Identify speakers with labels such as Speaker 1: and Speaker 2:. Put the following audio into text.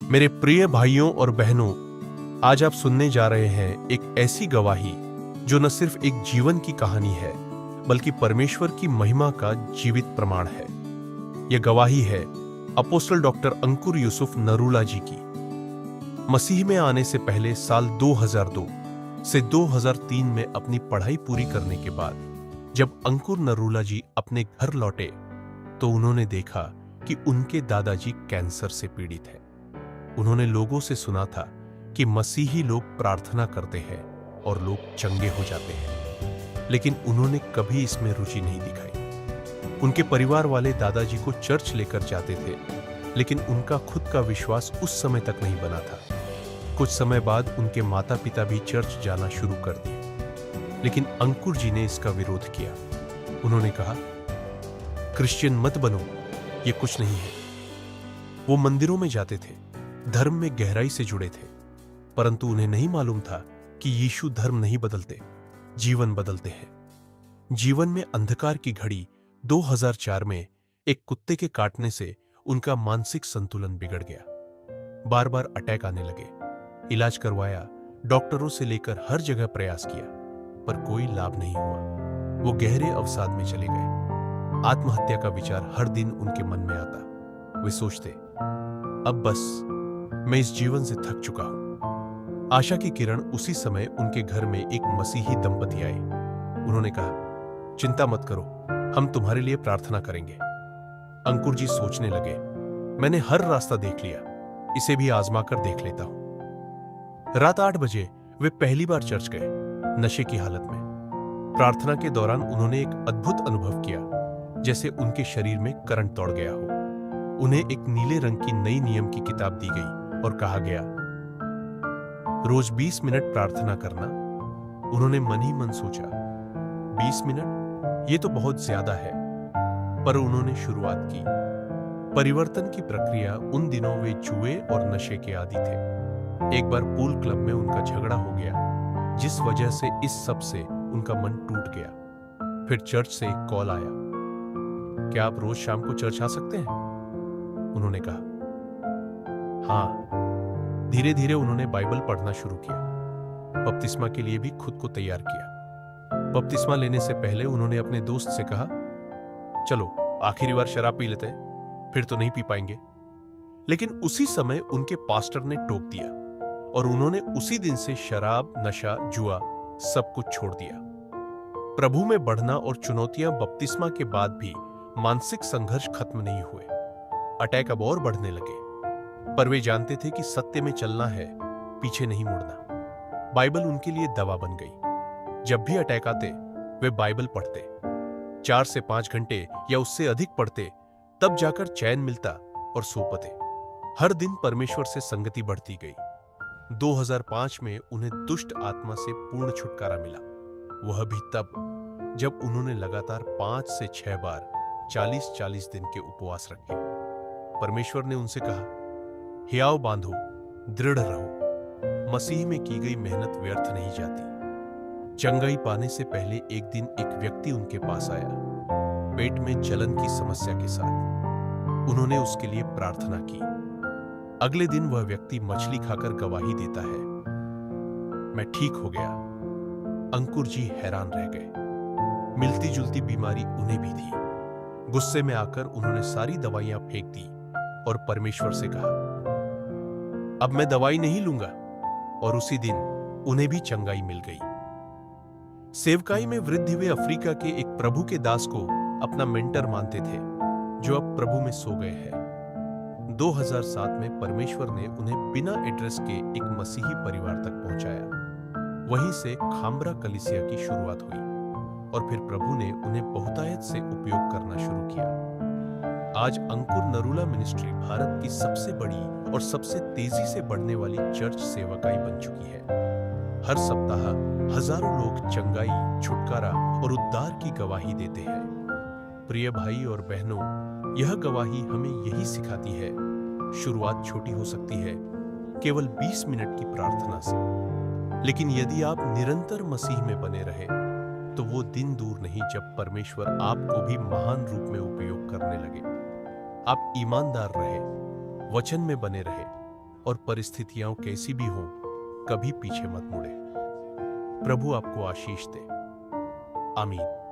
Speaker 1: मेरे प्रिय भाइयों और बहनों, आज आप सुनने जा रहे हैं एक ऐसी गवाही जो न सिर्फ एक जीवन की कहानी है, बल्कि परमेश्वर की महिमा का जीवित प्रमाण है। यह गवाही है अपोस्टल डॉक्टर अंकुर यूसुफ नरूला जी की। मसीह में आने से पहले साल 2002 से 2003 में अपनी पढ़ाई पूरी करने के बाद जब अंकुर नरूला जी अपने घर लौटे तो उन्होंने देखा कि उनके दादाजी कैंसर से पीड़ित हैं। उन्होंने लोगों से सुना था कि मसीही लोग प्रार्थना करते हैं और लोग चंगे हो जाते हैं, लेकिन उन्होंने कभी इसमें रुचि नहीं दिखाई। उनके परिवार वाले दादाजी को चर्च लेकर जाते थे, लेकिन उनका खुद का विश्वास उस समय तक नहीं बना था। कुछ समय बाद उनके माता पिता भी चर्च जाना शुरू कर दिए, लेकिन अंकुर जी ने इसका विरोध किया। उन्होंने कहा, क्रिश्चियन मत बनो, ये कुछ नहीं है। वो मंदिरों में जाते थे, धर्म में गहराई से जुड़े थे, परंतु उन्हें नहीं मालूम था कि यीशु धर्म नहीं बदलते, जीवन बदलते हैं। जीवन में अंधकार की घड़ी 2004 में एक कुत्ते के काटने से उनका मानसिक संतुलन बिगड़ गया। बार बार अटैक आने लगे। इलाज करवाया, डॉक्टरों से लेकर हर जगह प्रयास किया, पर कोई लाभ नहीं हुआ। वो गहरे अवसाद में चले गए। आत्महत्या का विचार हर दिन उनके मन में आता। वे सोचते, अब बस, मैं इस जीवन से थक चुका हूं। आशा की किरण उसी समय उनके घर में एक मसीही दंपति आए। उन्होंने कहा, चिंता मत करो, हम तुम्हारे लिए प्रार्थना करेंगे। अंकुर जी सोचने लगे, मैंने हर रास्ता देख लिया, इसे भी आजमा कर देख लेता हूं। रात 8 बजे वे पहली बार चर्च गए, नशे की हालत में। प्रार्थना के दौरान उन्होंने एक अद्भुत अनुभव किया, जैसे उनके शरीर में करंट दौड़ गया हो। उन्हें एक नीले रंग की नई नियम की किताब दी गई और कहा गया, रोज 20 मिनट प्रार्थना करना। उन्होंने मन ही मन सोचा, 20 मिनट, ये तो बहुत ज्यादा है, पर उन्होंने शुरुआत की। परिवर्तन की प्रक्रिया उन दिनों वे जुए और नशे के आदी थे। एक बार पूल क्लब में उनका झगड़ा हो गया, जिस वजह से इस सब से उनका मन टूट गया। फिर चर्च से एक कॉल आया, क्या आप रोज शाम को चर्च आ सकते हैं? उन्होंने कहा, हाँ। धीरे धीरे उन्होंने बाइबल पढ़ना शुरू किया। बपतिस्मा के लिए भी खुद को तैयार किया। बपतिस्मा लेने से पहले उन्होंने अपने दोस्त से कहा, चलो आखिरी बार शराब पी लेते हैं, फिर तो नहीं पी पाएंगे। लेकिन उसी समय उनके पास्टर ने टोक दिया और उन्होंने उसी दिन से शराब, नशा, जुआ सब कुछ छोड़ दिया। प्रभु में बढ़ना और चुनौतियां बपतिस्मा के बाद भी मानसिक संघर्ष खत्म नहीं हुए। अटैक अब और बढ़ने लगे, पर वे जानते थे कि सत्य में चलना है, पीछे नहीं मुड़ना। बाइबल उनके लिए दवा बन गई। जब भी अटैक आते, वे बाइबल पढ़ते। 4 से 5 घंटे या उससे अधिक पढ़ते, तब जाकर चैन मिलता और सो पाते। हर दिन परमेश्वर से संगति बढ़ती गई। 2005 में उन्हें दुष्ट आत्मा से पूर्ण छुटकारा मिला। वह भी तब जब उन्होंने लगातार 5 से 6 बार 40-40 दिन के उपवास रखे। परमेश्वर ने उनसे कहा, हियाव बांधो, दृढ़ रहो, मसीह में की गई मेहनत व्यर्थ नहीं जाती। चंगाई पाने से पहले एक दिन एक व्यक्ति उनके पास आया, पेट में जलन की समस्या के साथ। उन्होंने उसके लिए प्रार्थना की। अगले दिन वह व्यक्ति मछली खाकर गवाही देता है, मैं ठीक हो गया। अंकुर जी हैरान रह गए। मिलती जुलती बीमारी उन्हें भी थी। गुस्से में आकर उन्होंने सारी दवाइयां फेंक दी और परमेश्वर से कहा, अब मैं दवाई नहीं लूंगा। और उसी दिन उन्हें भी चंगाई मिल गई। सेवकाई में वृद्धि वे अफ्रीका के एक प्रभु के दास को अपना मेंटर मानते थे, जो अब प्रभु में सो गए हैं। 2007 में परमेश्वर ने उन्हें बिना एड्रेस के एक मसीही परिवार तक पहुंचाया। वहीं से खाम्बरा कलीसिया की शुरुआत हुई और फिर प्रभु ने उन्हें बहुतायत से उपयोग करना शुरू किया। आज अंकुर नरूला मिनिस्ट्री भारत की सबसे बड़ी और सबसे तेजी से बढ़ने वाली चर्च सेवकाई बन चुकी है। हर सप्ताह हजारों लोग चंगाई, छुटकारा और उद्धार की गवाही देते हैं। प्रिय भाई और बहनों, यह गवाही हमें यही सिखाती है, शुरुआत छोटी हो सकती है, केवल 20 मिनट की प्रार्थना से, लेकिन यदि आप निरंतर मसीह में बने रहे तो वो दिन दूर नहीं जब परमेश्वर आपको भी महान रूप में उपयोग करने लगे। आप ईमानदार रहे, वचन में बने रहे और परिस्थितियां कैसी भी हों, कभी पीछे मत मुड़े। प्रभु आपको आशीष दे। आमीन।